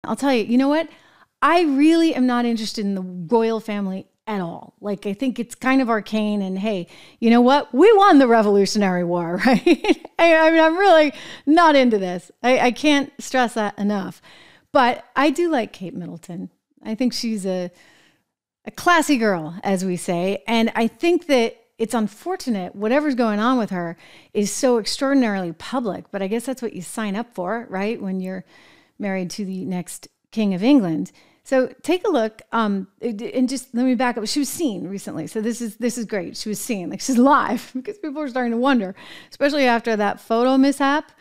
I'll tell you, you know what? I really am not interested in the royal family at all. Like, I think it's kind of arcane, and hey, you know what? We won the Revolutionary War, right? I mean, I'm really not into this. I can't stress that enough. But I do like Kate Middleton. I think she's a classy girl, as we say. And I think that it's unfortunate whatever's going on with her is so extraordinarily public. But I guess that's what you sign up for, right? When you're married to the next King of England. So take a look, and just let me back up. She was seen recently, so this is great. She was seen, like she's live, because people are starting to wonder, especially after that photo mishap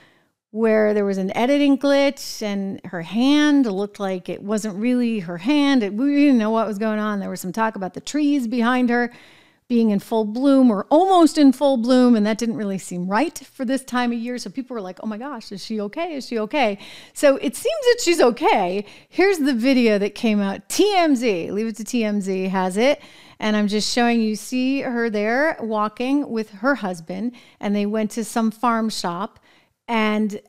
where there was an editing glitch and her hand looked like it wasn't really her hand. We didn't know what was going on. There was some talk about the trees behind her being in full bloom or almost in full bloom, and that didn't really seem right for this time of year. So people were like, oh my gosh, is she okay? Is she okay? So it seems that she's okay. Here's the video that came out. TMZ, leave it to TMZ, has it. And I'm just showing you, see her there walking with her husband, and they went to some farm shop and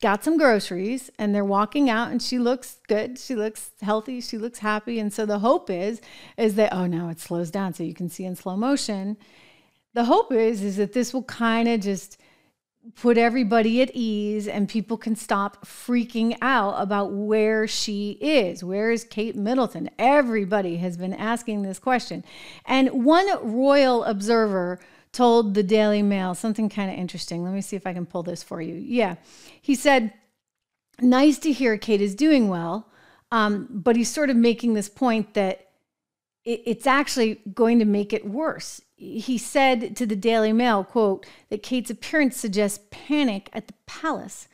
got some groceries, and they're walking out, and she looks good. She looks healthy. She looks happy. And so the hope is that, oh no, it slows down so you can see in slow motion. The hope is that this will kind of just put everybody at ease and people can stop freaking out about where she is. Where is Kate Middleton? Everybody has been asking this question. And one royal observer told the Daily Mail something kind of interesting. Let me see if I can pull this for you. Yeah. He said, nice to hear Kate is doing well, but he's sort of making this point that it's actually going to make it worse. He said to the Daily Mail, quote, that Kate's appearance suggests panic at the palace.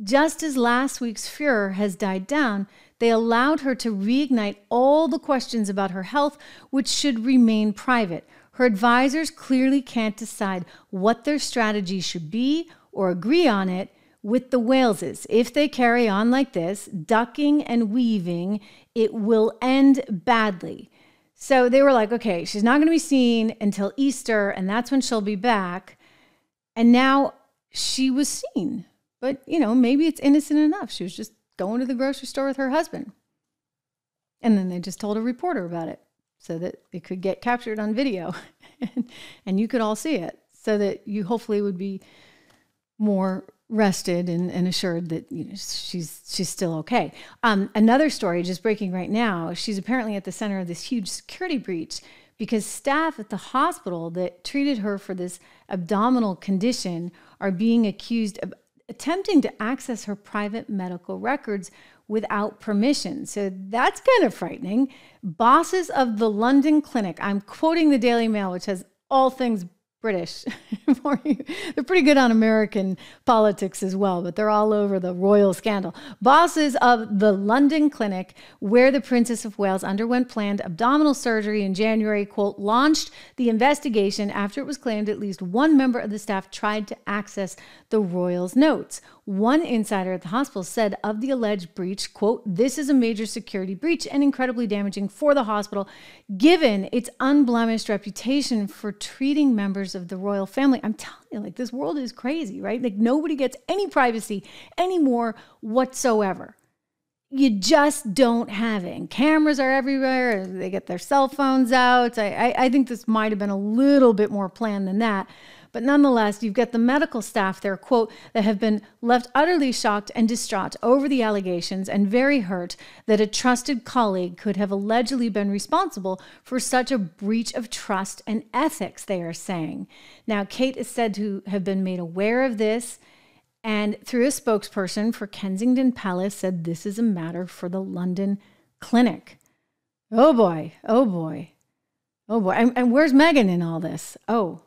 Just as last week's furor has died down, they allowed her to reignite all the questions about her health, which should remain private. Her advisors clearly can't decide what their strategy should be or agree on it with the Waleses. If they carry on like this, ducking and weaving, it will end badly. So they were like, okay, she's not going to be seen until Easter, and that's when she'll be back. And now she was seen. But, you know, maybe it's innocent enough. She was just going to the grocery store with her husband. And then they just told a reporter about it so that it could get captured on video and you could all see it, so that you hopefully would be more rested and assured that, you know, she's still okay. Another story just breaking right now. She's apparently at the center of this huge security breach because staff at the hospital that treated her for this abdominal condition are being accused of attempting to access her private medical records without permission. So that's kind of frightening. Bosses of the London clinic, I'm quoting the Daily Mail, which has all things British. They're pretty good on American politics as well, but they're all over the royal scandal. Bosses of the London clinic where the Princess of Wales underwent planned abdominal surgery in January, quote, launched the investigation after it was claimed at least one member of the staff tried to access the royals' notes. One insider at the hospital said of the alleged breach, quote, this is a major security breach and incredibly damaging for the hospital, given its unblemished reputation for treating members of the royal family. I'm telling you, like, this world is crazy, right? Like, nobody gets any privacy anymore whatsoever. You just don't have it. And cameras are everywhere. They get their cell phones out. I think this might have been a little bit more planned than that. But nonetheless, you've got the medical staff there, quote, that have been left utterly shocked and distraught over the allegations and very hurt that a trusted colleague could have allegedly been responsible for such a breach of trust and ethics, they are saying. Now, Kate is said to have been made aware of this and through a spokesperson for Kensington Palace said this is a matter for the London clinic. Oh boy, oh boy, oh boy. And where's Meghan in all this? Oh,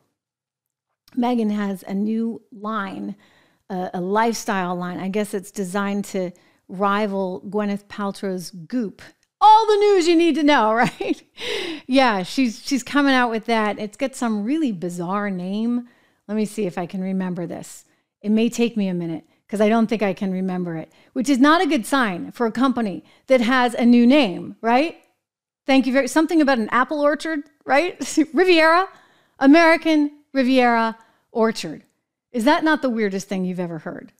Meghan has a new line, a lifestyle line. I guess it's designed to rival Gwyneth Paltrow's Goop. All the news you need to know, right? Yeah, she's coming out with that. It's got some really bizarre name. Let me see if I can remember this. It may take me a minute because I don't think I can remember it, which is not a good sign for a company that has a new name, right? Thank you very much. Something about an apple orchard, right? Riviera, American Riviera Orchard. Is that not the weirdest thing you've ever heard?